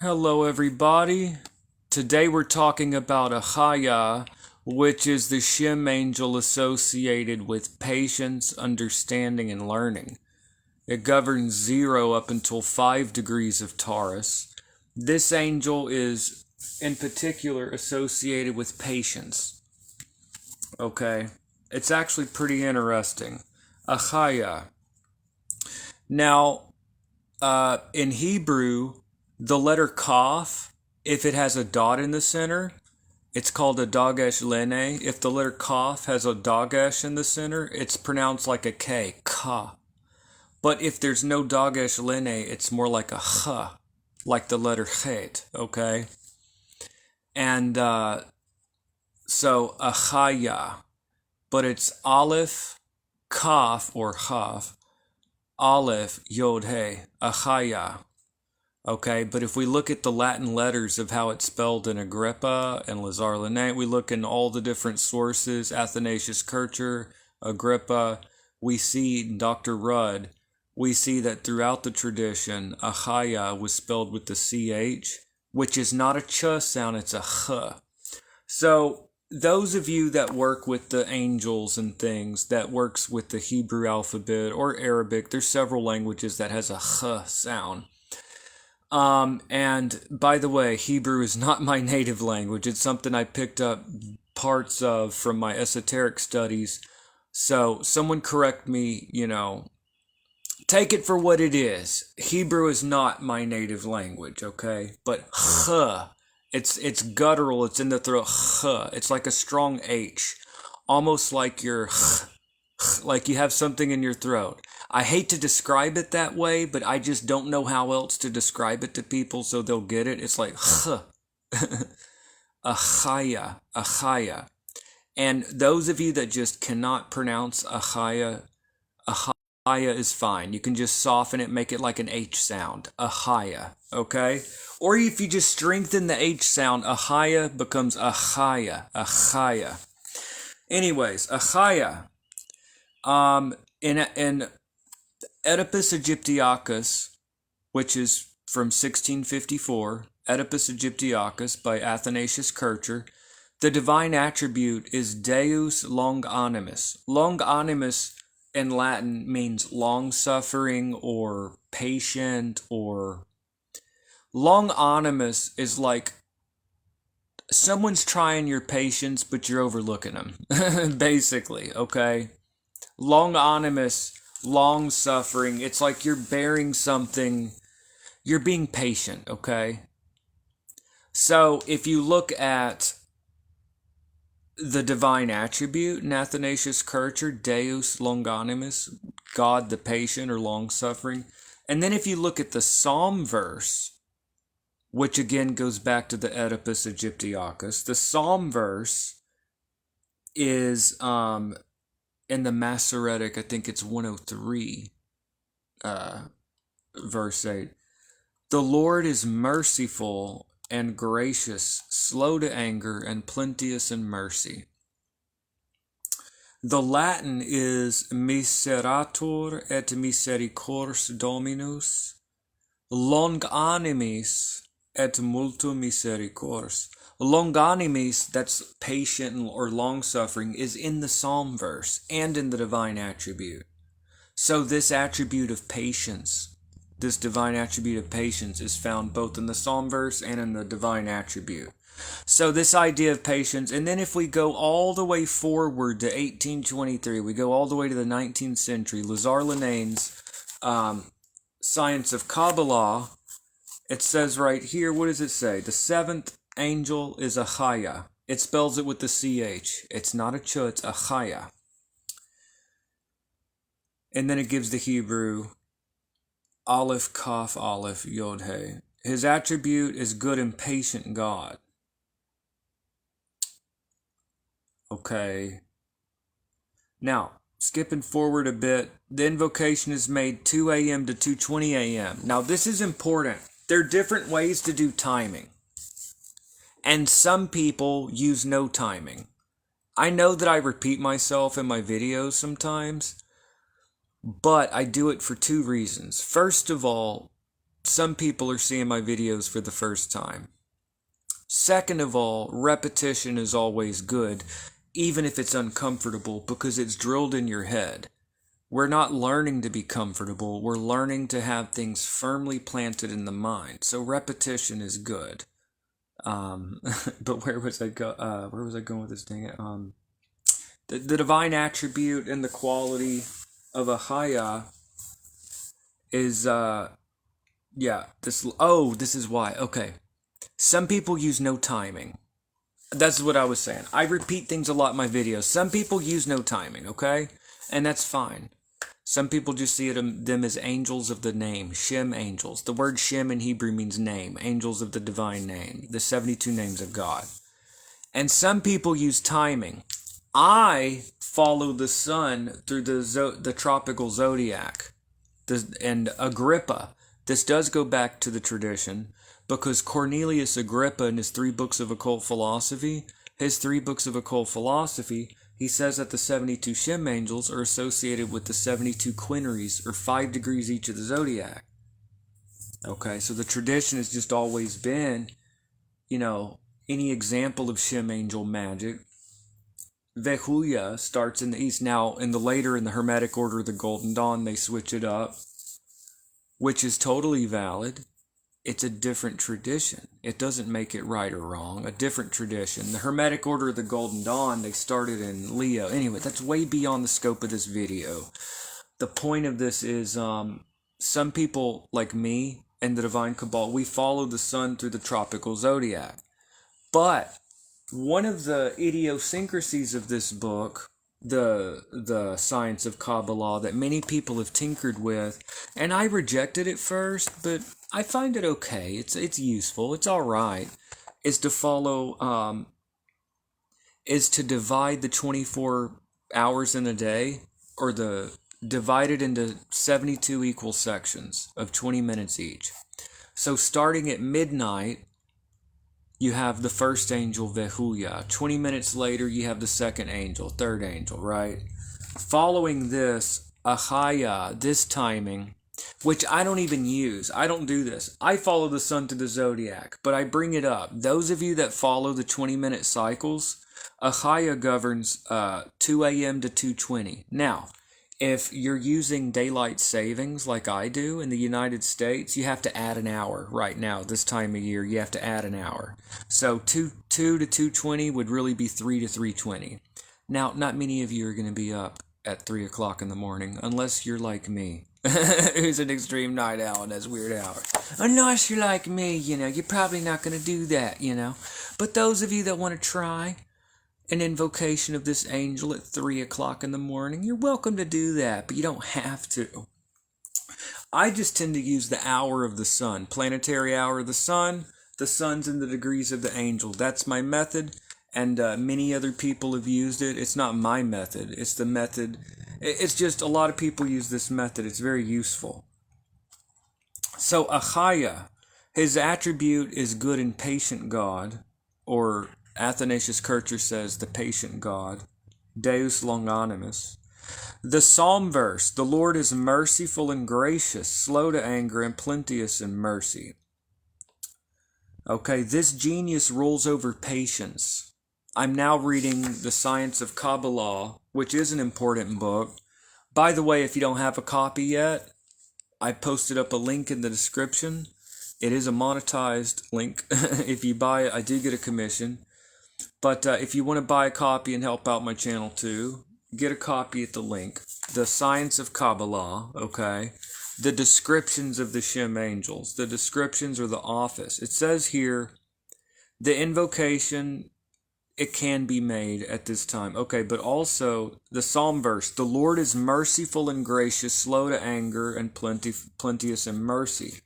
Hello, everybody. Today we're talking about Achaiah, which is the Shem angel associated with patience, understanding, and learning. It governs 0 up until 5 degrees of Taurus. This angel is, in particular, associated with patience. Okay? It's actually pretty interesting. Achaiah. Now, in Hebrew, the letter Kaf, if it has a dot in the center, it's called a dagesh lene. If the letter Kaf has a dagesh in the center, it's pronounced like a K, ka. But if there's no dagesh lene, it's more like a ch, like the letter chet, okay? And so Achaiah, but it's Aleph, Kaf, or Chaf, Aleph, Yod, He, Achaiah. Okay, but if we look at the Latin letters of how it's spelled in Agrippa and Lazar Linnaeus, we look in all the different sources, Athanasius Kircher, Agrippa, we see Dr. Rudd, we see that throughout the tradition, Achaiah was spelled with the CH, which is not a ch sound, it's a ch. So, those of you that work with the angels and things, that works with the Hebrew alphabet or Arabic, there's several languages that has a ch sound. And by the way, Hebrew is not my native language. It's something I picked up parts of from my esoteric studies. So someone correct me, take it for what it is. Hebrew is not my native language, okay? But it's guttural, it's in the throat, it's like a strong H. Almost like you're like you have something in your throat. I hate to describe it that way, but I just don't know how else to describe it to people so they'll get it. It's like, Achaiah. And those of you that just cannot pronounce Achaiah is fine. You can just soften it, make it like an H sound. Achaiah, okay? Or if you just strengthen the H sound, Achaiah becomes Achaiah. Anyways, Achaiah. In Oedipus Aegyptiacus, which is from 1654, Oedipus Aegyptiacus by Athanasius Kircher, the divine attribute is Deus Longanimus. Longanimus in Latin means long-suffering or patient, or longanimus is like someone's trying your patience but you're overlooking them, basically, okay? Longanimus, long suffering, it's like you're bearing something, you're being patient, okay? So if you look at the divine attribute in Athanasius Kircher, Deus Longanimus, God the patient or long suffering, and then if you look at the Psalm verse, which again goes back to the Oedipus Aegyptiacus, the Psalm verse is in the Masoretic, I think it's 103, verse 8. The Lord is merciful and gracious, slow to anger, and plenteous in mercy. The Latin is Miserator et misericors Dominus, longanimis et multum misericors. Longanimis, that's patient or long-suffering, is in the Psalm verse and in the divine attribute. So this attribute of patience, this divine attribute of patience is found both in the Psalm verse and in the divine attribute. So this idea of patience, and then if we go all the way forward to 1823, we go all the way to the 19th century, Lazar Linnaeus' Science of Kabbalah, it says right here, what does it say? The seventh angel is Achaiah. It spells it with the CH. It's not a ch, it's Achaiah. And then it gives the Hebrew Aleph, Kaf, Aleph, Yod, He. His attribute is good and patient God. Okay. Now, skipping forward a bit, the invocation is made 2 a.m. to 2:20 a.m. Now, this is important. There are different ways to do timing. And some people use no timing. I know that I repeat myself in my videos sometimes, but I do it for two reasons. First of all, some people are seeing my videos for the first time. Second of all, repetition is always good, even if it's uncomfortable, because it's drilled in your head. We're not learning to be comfortable. We're learning to have things firmly planted in the mind. So repetition is good. But where was I going with this thing? The divine attribute and the quality of Achaiah is this is why. Okay. Some people use no timing. That's what I was saying. I repeat things a lot in my videos. Some people use no timing, okay? And that's fine. Some people just see them as angels of the name, shem angels. The word shem in Hebrew means name, angels of the divine name, the 72 names of God. And some people use timing. I follow the sun through the tropical zodiac. And Agrippa, this does go back to the tradition, because Cornelius Agrippa in his 3 books of occult philosophy, he says that the 72 shem angels are associated with the 72 quinaries, or 5 degrees each of the zodiac. Okay, so the tradition has just always been, any example of shem angel magic, Vehuya starts in the east. Now, in the Hermetic Order of the Golden Dawn, they switch it up, which is totally valid. It's a different tradition. It doesn't make it right or wrong. A different tradition. The Hermetic Order of the Golden Dawn, they started in Leo. Anyway, that's way beyond the scope of this video. The point of this is some people like me and the Divine Cabal, we follow the sun through the tropical zodiac. But one of the idiosyncrasies of this book, the science of Kabbalah, that many people have tinkered with, and I rejected it first, but I find it okay. It's useful. It's all right. Is to follow, is to divide the 24 hours in a day, or divide it into 72 equal sections of 20 minutes each. So starting at midnight, you have the first angel, Vehuya. 20 minutes later, you have the second angel, third angel, right? Following this, Achaiah, this timing, which I don't even use. I don't do this. I follow the sun to the zodiac, but I bring it up. Those of you that follow the 20-minute cycles, Achaiah governs 2 a.m. to 2:20. Now, if you're using daylight savings like I do in the United States, you have to add an hour right now. This time of year, you have to add an hour. So 2 to 2:20 would really be 3 to 3:20. Now, not many of you are going to be up at 3 o'clock in the morning, unless you're like me, who's an extreme night owl and has weird hours. Unless you're like me, you're probably not going to do that, But those of you that want to try an invocation of this angel at 3 o'clock in the morning, you're welcome to do that, but you don't have to. I just tend to use the hour of the sun, planetary hour of the sun. The sun's in the degrees of the angel. That's my method, and many other people have used it. It's not my method. It's the method. It's just a lot of people use this method. It's very useful. So Achaiah, his attribute is good and patient God, or Athanasius Kircher says the patient God, Deus longanimus. The Psalm verse, the Lord is merciful and gracious, slow to anger and plenteous in mercy. Okay, this genius rules over patience. I'm now reading The Science of Kabbalah, which is an important book. By the way, if you don't have a copy yet, I posted up a link in the description. It is a monetized link. If you buy it, I do get a commission. But if you want to buy a copy and help out my channel too, get a copy at the link. The Science of Kabbalah, okay? The descriptions of the Shem angels. The descriptions or the office. It says here, the invocation, it can be made at this time. Okay, but also the Psalm verse, the Lord is merciful and gracious, slow to anger, and plenteous in mercy.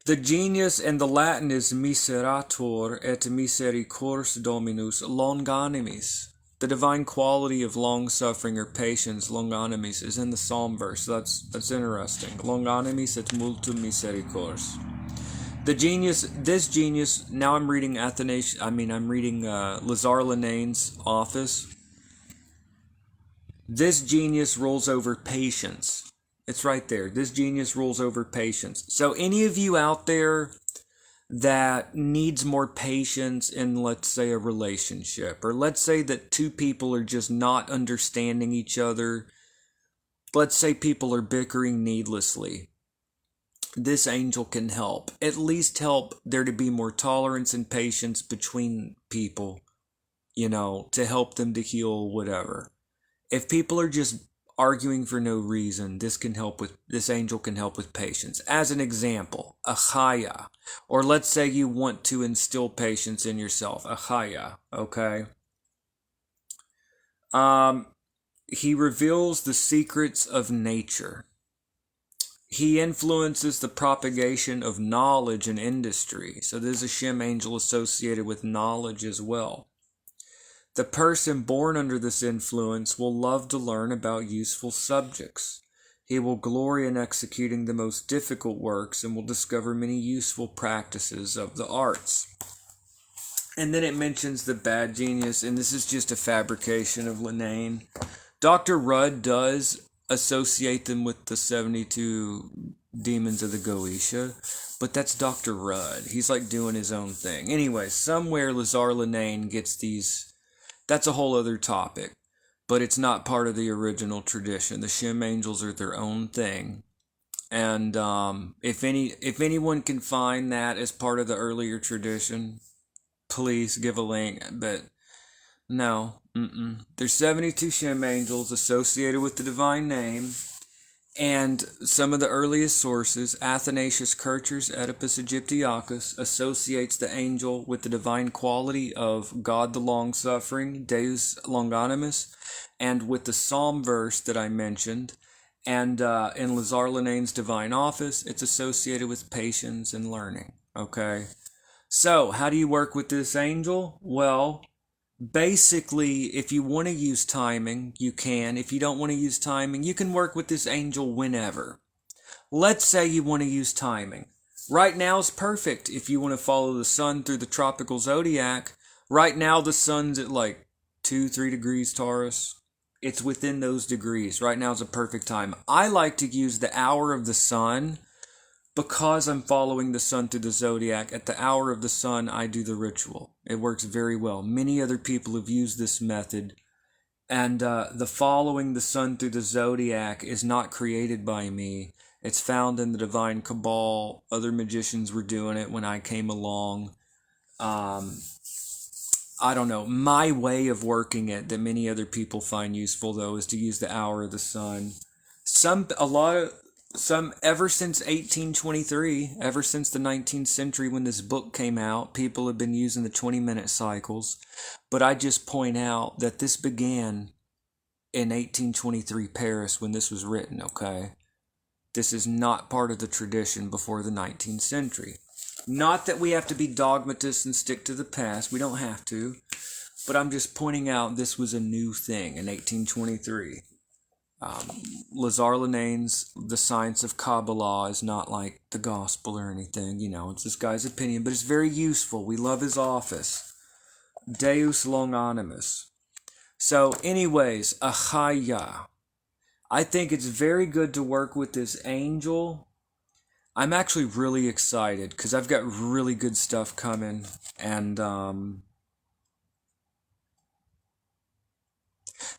The genius and the Latin is miserator et misericors dominus longanimis. The divine quality of long-suffering or patience, longanimis, is in the Psalm verse. That's interesting. Longanimis et multum misericors. This genius, now I'm reading Lazar Lenain's office. This genius rules over patience. It's right there. This genius rules over patience. So any of you out there that needs more patience in, let's say, a relationship, or let's say that two people are just not understanding each other, let's say people are bickering needlessly, this angel can help. At least help there to be more tolerance and patience between people, to help them to heal whatever. If people are just arguing for no reason, this angel can help with patience. As an example, Achaiah. Or let's say you want to instill patience in yourself. Achaiah, okay? He reveals the secrets of nature. He influences the propagation of knowledge in industry. So there's a Shem angel associated with knowledge as well. The person born under this influence will love to learn about useful subjects. He will glory in executing the most difficult works and will discover many useful practices of the arts. And then it mentions the bad genius, and this is just a fabrication of Linane. Dr. Rudd does associate them with the 72 demons of the Goetia, but that's Dr. Rudd. He's like doing his own thing. Anyway, somewhere Lazar Linane gets these. That's a whole other topic, but it's not part of the original tradition. The Shem angels are their own thing. And if anyone can find that as part of the earlier tradition, please give a link. But no, there's 72 Shem angels associated with the divine name. And some of the earliest sources, Athanasius Kircher's Oedipus Aegyptiacus, associates the angel with the divine quality of God the long-suffering, Deus longanimus, and with the psalm verse that I mentioned. And in Lazar Linane's divine office, it's associated with patience and learning. Okay? So, how do you work with this angel? Well, basically, if you want to use timing, you can. If you don't want to use timing, you can work with this angel whenever. Let's say you want to use timing. Right now is perfect if you want to follow the sun through the tropical zodiac. Right now the sun's at like 2-3 degrees Taurus. It's within those degrees. Right now is a perfect time. I like to use the hour of the sun because I'm following the sun through the zodiac. At the hour of the sun, I do the ritual. It works very well. Many other people have used this method. And the following the sun through the zodiac is not created by me. It's found in the divine cabal. Other magicians were doing it when I came along. I don't know. My way of working it that many other people find useful, though, is to use the hour of the sun. Ever since 1823, ever since the 19th century when this book came out, people have been using the 20-minute cycles. But I just point out that this began in 1823 Paris when this was written, okay? This is not part of the tradition before the 19th century. Not that we have to be dogmatists and stick to the past. We don't have to. But I'm just pointing out this was a new thing in 1823. Lazar Linane's The Science of Kabbalah is not like the gospel or anything, it's this guy's opinion, but it's very useful. We love his office. Deus longanimus. So anyways, Achaiah. I think it's very good to work with this angel. I'm actually really excited because I've got really good stuff coming, and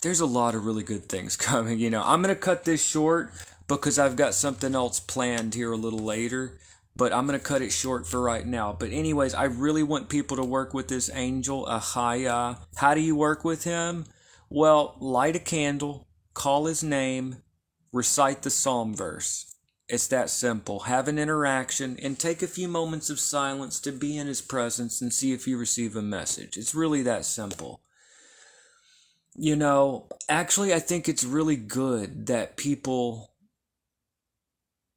there's a lot of really good things coming. I'm going to cut this short because I've got something else planned here a little later, but I'm going to cut it short for right now. But anyways, I really want people to work with this angel, Achaiah. How do you work with him? Well, light a candle, call his name, recite the psalm verse. It's that simple. Have an interaction and take a few moments of silence to be in his presence and see if you receive a message. It's really that simple. Actually, I think it's really good that people,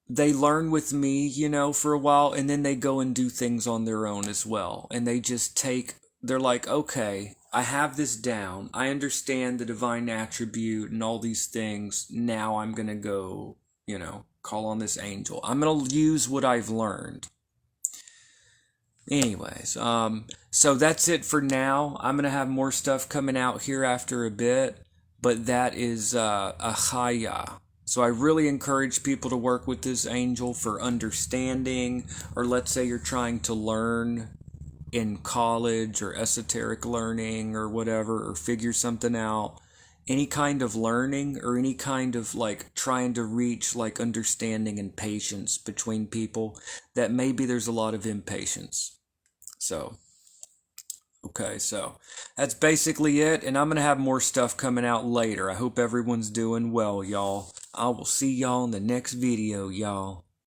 they learn with me, for a while, and then they go and do things on their own as well. And they're like, okay, I have this down. I understand the divine attribute and all these things. Now I'm going to go, call on this angel. I'm going to use what I've learned. Anyways, so that's it for now. I'm going to have more stuff coming out here after a bit, but that is Achaiah. So I really encourage people to work with this angel for understanding, or let's say you're trying to learn in college or esoteric learning or whatever, or figure something out. Any kind of learning or any kind of like trying to reach like understanding and patience between people, that maybe there's a lot of impatience. So, okay, so that's basically it. And I'm going to have more stuff coming out later. I hope everyone's doing well, y'all. I will see y'all in the next video, y'all.